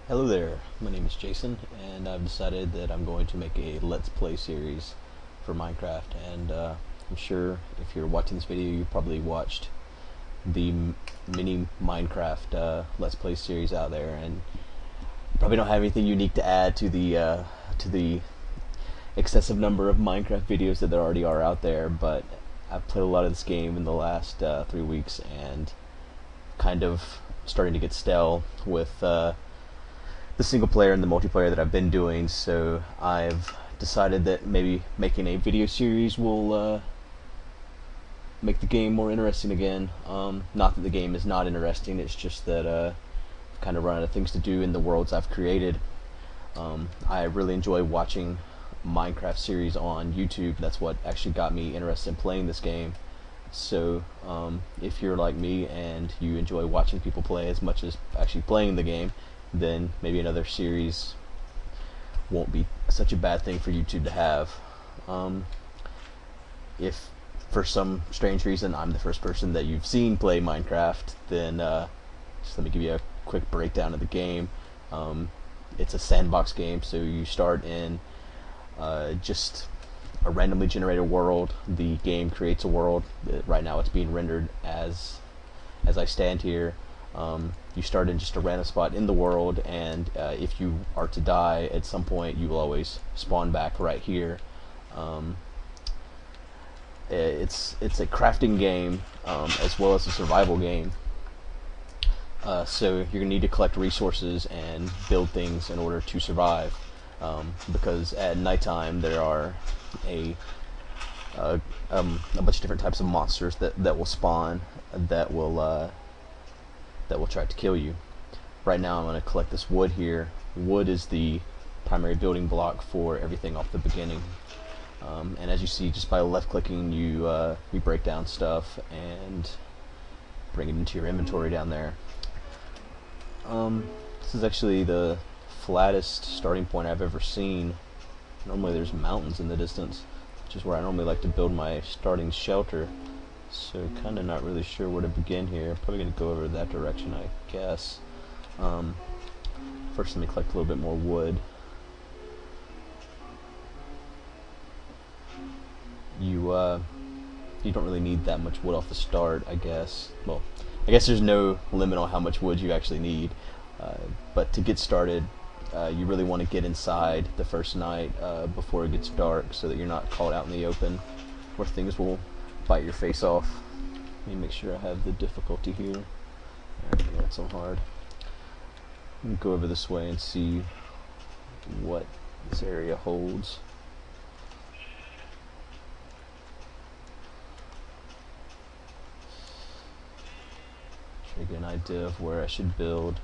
Hello there, my name is Jason, and I've decided that I'm going to make a Let's Play series for Minecraft. And I'm sure if you're watching this video, you probably watched the mini Minecraft Let's Play series out there, and probably don't have anything unique to add to the excessive number of Minecraft videos that there already are out there. But I've played a lot of this game in the last 3 weeks, and kind of starting to get stale with the single player and the multiplayer that I've been doing, so I've decided that maybe making a video series will make the game more interesting again. Not that the game is not interesting, it's just that I've kind of run out of things to do in the worlds I've created. I really enjoy watching Minecraft series on YouTube. That's what actually got me interested in playing this game. So if you're like me and you enjoy watching people play as much as actually playing the game, then maybe another series won't be such a bad thing for YouTube to have. If for some strange reason I'm the first person that you've seen play Minecraft, then just let me give you a quick breakdown of the game. It's a sandbox game, so you start in just a randomly generated world. The game creates a world. Right now it's being rendered as I stand here. You start in just a random spot in the world, and if you are to die at some point, you will always spawn back right here. It's a crafting game as well as a survival game. So you're going to need to collect resources and build things in order to survive, because at nighttime there are a bunch of different types of monsters that will spawn that will try to kill you. Right now I'm going to collect this wood here. Wood is the primary building block for everything off the beginning. And as you see, just by left clicking, you break down stuff and bring it into your inventory down there. This is actually the flattest starting point I've ever seen. Normally there's mountains in the distance, which is where I normally like to build my starting shelter. So kind of not really sure where to begin here. Probably going to go over that direction, I guess. First, let me collect a little bit more wood. You don't really need that much wood off the start, I guess. Well, I guess there's no limit on how much wood you actually need. But to get started, you really want to get inside the first night before it gets dark, so that you're not caught out in the open where things will bite your face off. Let me make sure I have the difficulty here. That's so hard. Let me go over this way and see what this area holds. Try to get an idea of where I should build.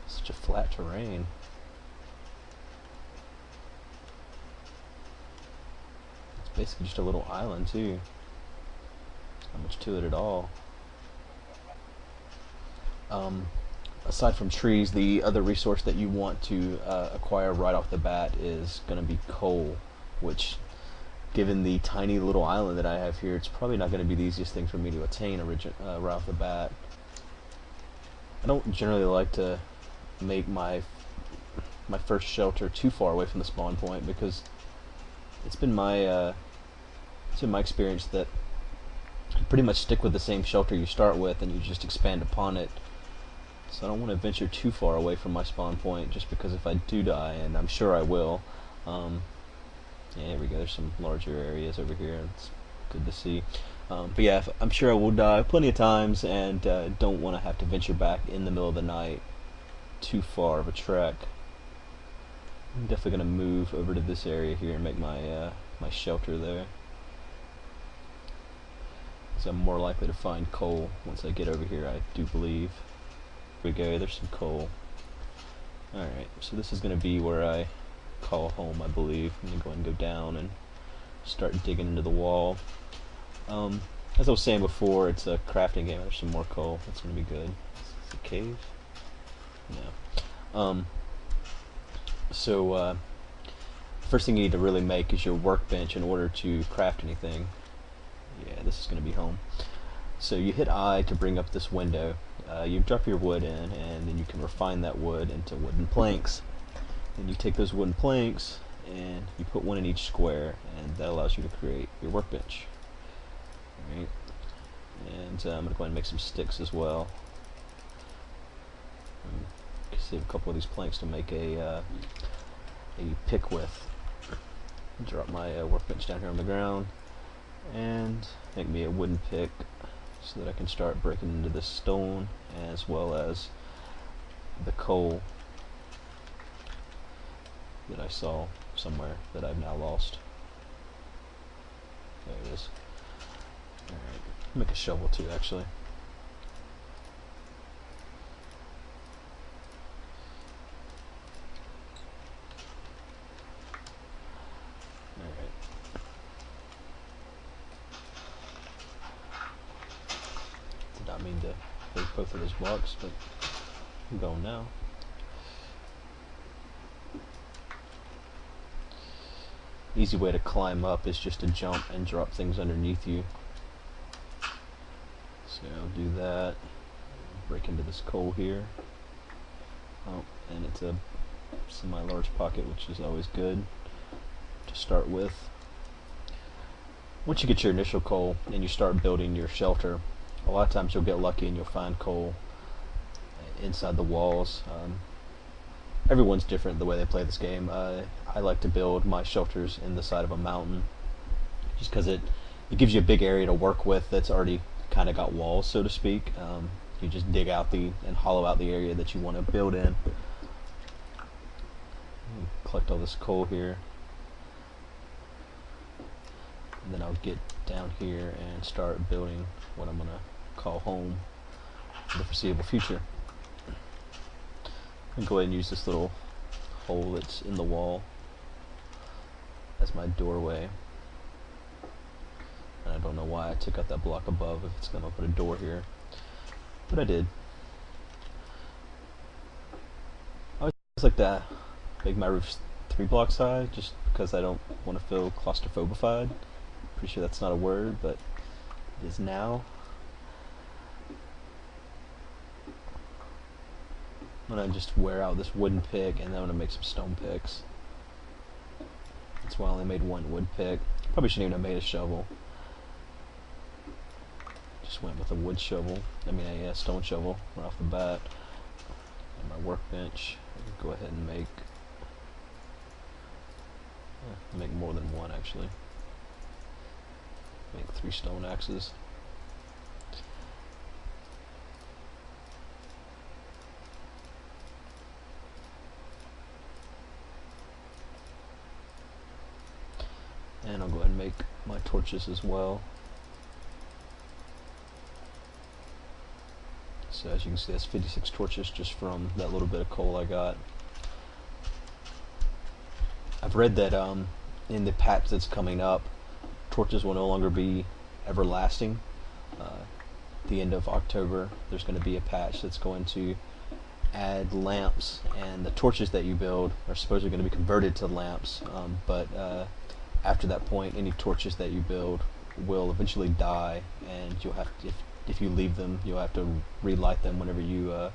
Such a flat terrain. Basically just a little island too. Not much to it at all. Aside from trees, the other resource that you want to acquire right off the bat is going to be coal, which, given the tiny little island that I have here, it's probably not going to be the easiest thing for me to attain right off the bat. I don't generally like to make my first shelter too far away from the spawn point, because it's been my experience that you pretty much stick with the same shelter you start with and you just expand upon it. So I don't want to venture too far away from my spawn point, just because if I do die, and I'm sure I will, yeah, here we go, there's some larger areas over here, it's good to see. But yeah, I'm sure I will die plenty of times, and don't want to have to venture back in the middle of the night too far of a trek. I'm definitely going to move over to this area here and make my my shelter there, so I'm more likely to find coal once I get over here, I do believe. Here we go, there's some coal. Alright, so this is going to be where I call home, I believe. I'm going to go ahead and go down and start digging into the wall. As I was saying before, it's a crafting game. There's some more coal. That's going to be good. Is it a cave? No. So first thing you need to really make is your workbench in order to craft anything. Yeah, this is going to be home. So you hit I to bring up this window. You drop your wood in, and then you can refine that wood into wooden planks. And you take those wooden planks and you put one in each square, and that allows you to create your workbench. Right? And I'm going to go ahead and make some sticks as well. Save a couple of these planks to make a pick with. Drop my workbench down here on the ground and make me a wooden pick so that I can start breaking into this stone as well as the coal that I saw somewhere that I've now lost. There it is. Alright, make a shovel too actually. Did not mean to break both of those blocks, but I'm going now. Easy way to climb up is just to jump and drop things underneath you. So I'll do that. Break into this coal here. Oh, and it's a semi-large pocket, which is always good to start with. Once you get your initial coal and you start building your shelter, a lot of times you'll get lucky and you'll find coal inside the walls. Everyone's different the way they play this game. I like to build my shelters in the side of a mountain just because it gives you a big area to work with that's already kind of got walls, so to speak. You just dig out and hollow out the area that you want to build in. Collect all this coal here. And then I'll get down here and start building what I'm going to call home for the foreseeable future. I'm going to go ahead and use this little hole that's in the wall as my doorway. And I don't know why I took out that block above if it's going to put a door here, but I did. I always like to make my roofs 3 blocks high just because I don't want to feel claustrophobified. Pretty sure that's not a word, but it is now. I'm going to just wear out this wooden pick, and then I'm going to make some stone picks. That's why I only made 1 wood pick. Probably shouldn't even have made a shovel. Just went with a wood shovel. I mean a stone shovel right off the bat. And my workbench. I can go ahead and make more than 1 actually. Make 3 stone axes. And I'll go ahead and make my torches as well. So as you can see, that's 56 torches just from that little bit of coal I got. I've read that in the patch that's coming up, torches will no longer be everlasting. The end of October, there's going to be a patch that's going to add lamps, and the torches that you build are supposedly going to be converted to lamps, but after that point, any torches that you build will eventually die, and you'll have to, if you leave them, you'll have to relight them whenever you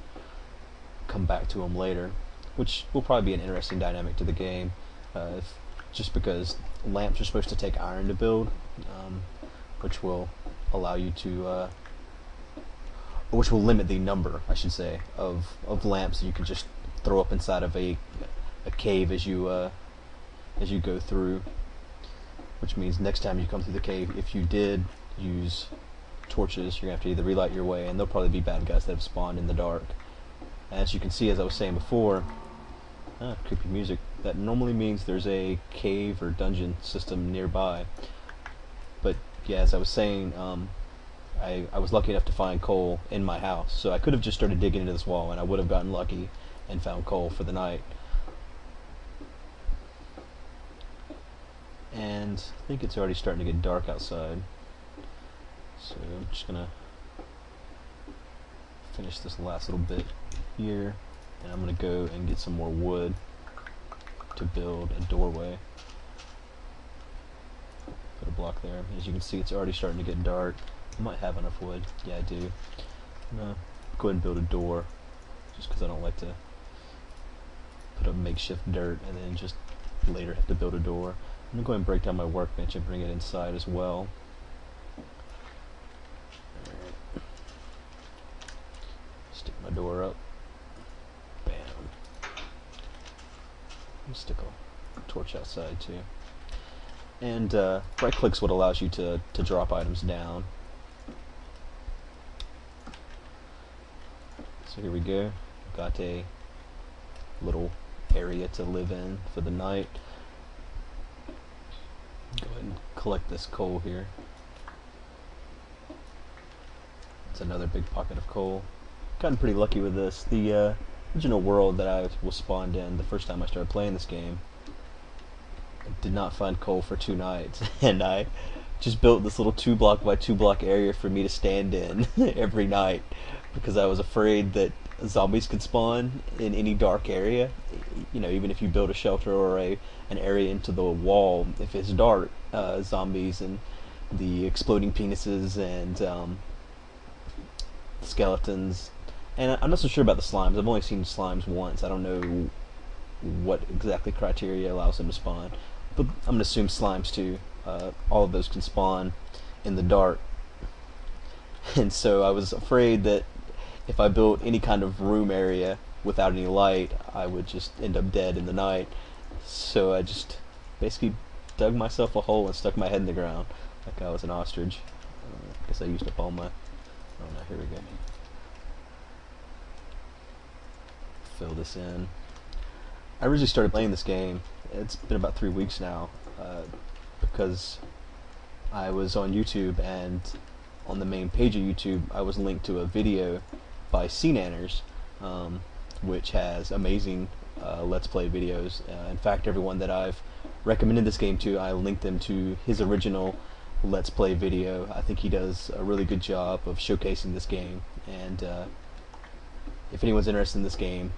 come back to them later, which will probably be an interesting dynamic to the game, just because lamps are supposed to take iron to build, which will allow you to which will limit the number, I should say, of lamps that you can just throw up inside of a cave as you go through. Which means next time you come through the cave, if you did use torches, you're going to have to either relight your way, and there'll probably be bad guys that have spawned in the dark. As you can see, as I was saying before, creepy music, that normally means there's a cave or dungeon system nearby. But yeah, as I was saying, I was lucky enough to find coal in my house, so I could have just started digging into this wall and I would have gotten lucky and found coal for the night. And I think it's already starting to get dark outside, so I'm just gonna finish this last little bit here, and I'm gonna go and get some more wood to build a doorway. Put a block there. As you can see, it's already starting to get dark. I might have enough wood. Yeah, I do. I'm gonna go ahead and build a door, just because I don't like to put up makeshift dirt and then just later have to build a door. I'm gonna go ahead and break down my workbench and bring it inside as well. Alright. Stick my door up. Bam. Stick a torch outside too. And right click's what allows you to drop items down. So here we go. Got a little area to live in for the night. Go ahead and collect this coal here. It's another big pocket of coal. Gotten pretty lucky with this. The original world that I was spawned in the first time I started playing this game, I did not find coal for 2 nights, and I just built this little 2-block by 2-block area for me to stand in every night, because I was afraid that zombies could spawn in any dark area. You know, even if you build a shelter or an area into the wall, if it's dark, zombies and the exploding penises and skeletons. And I'm not so sure about the slimes. I've only seen slimes once. I don't know what exactly criteria allows them to spawn, but I'm gonna assume slimes too. All of those can spawn in the dark, and so I was afraid that if I built any kind of room area without any light, I would just end up dead in the night. So I just basically dug myself a hole and stuck my head in the ground like I was an ostrich. I guess I used up all my... Oh no, here we go. Fill this in. I originally started playing this game, it's been about 3 weeks now, because I was on YouTube, and on the main page of YouTube I was linked to a video by SNanners, which has amazing Let's Play videos. In fact, everyone that I've recommended this game to, I linked them to his original Let's Play video. I think he does a really good job of showcasing this game, and if anyone's interested in this game,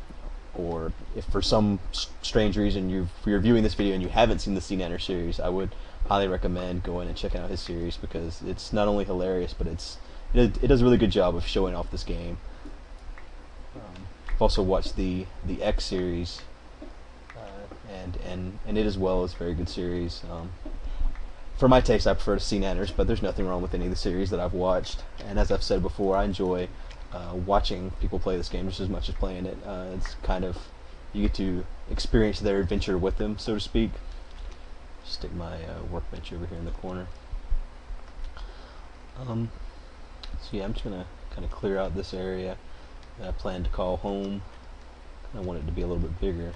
or if for some strange reason you're viewing this video and you haven't seen the SNanners series, I would highly recommend going and checking out his series, because it's not only hilarious, but it does a really good job of showing off this game. I've also watched the X series, and it as well is a very good series. For my taste, I prefer SNanners, but there's nothing wrong with any of the series that I've watched. And as I've said before, I enjoy watching people play this game just as much as playing it. It's kind of, you get to experience their adventure with them, so to speak. Stick my workbench over here in the corner. So yeah, I'm just gonna kind of clear out this area that I plan to call home. I want it to be a little bit bigger.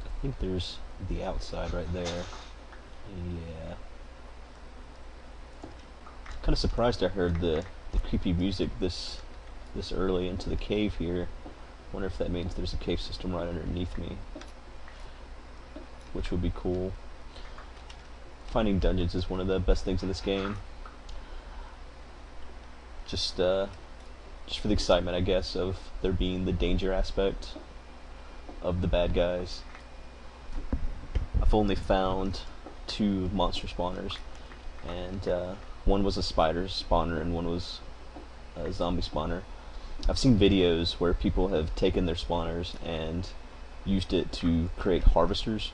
I think there's the outside right there. Yeah. Kind of surprised I heard the creepy music this early into the cave here. Wonder if that means there's a cave system right underneath me, which would be cool. Finding dungeons is one of the best things in this game. Just for the excitement, I guess, of there being the danger aspect of the bad guys. I've only found 2 monster spawners, and one was a spider spawner and one was a zombie spawner. I've seen videos where people have taken their spawners and used it to create harvesters.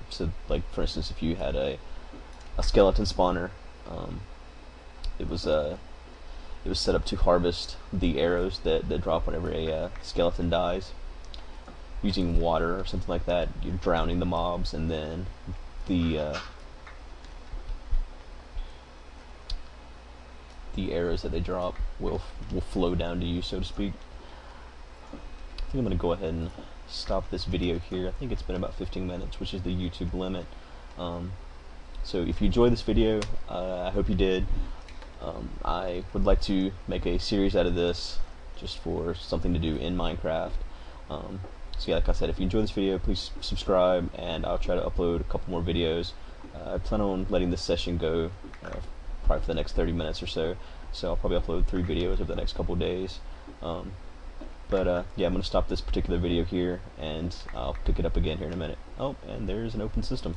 So, like, for instance, if you had a skeleton spawner, it was set up to harvest the arrows that drop whenever a skeleton dies. Using water or something like that, you're drowning the mobs, and then the arrows that they drop will flow down to you, so to speak. I think I'm going to go ahead and stop this video here. I think it's been about 15 minutes, which is the YouTube limit. So if you enjoyed this video, I hope you did. I would like to make a series out of this, just for something to do in Minecraft. So yeah, like I said, if you enjoyed this video, please subscribe, and I'll try to upload a couple more videos. I plan on letting this session go probably for the next 30 minutes or so. So I'll probably upload 3 videos over the next couple days. Yeah, I'm going to stop this particular video here, and I'll pick it up again here in a minute. Oh, and there's an open system.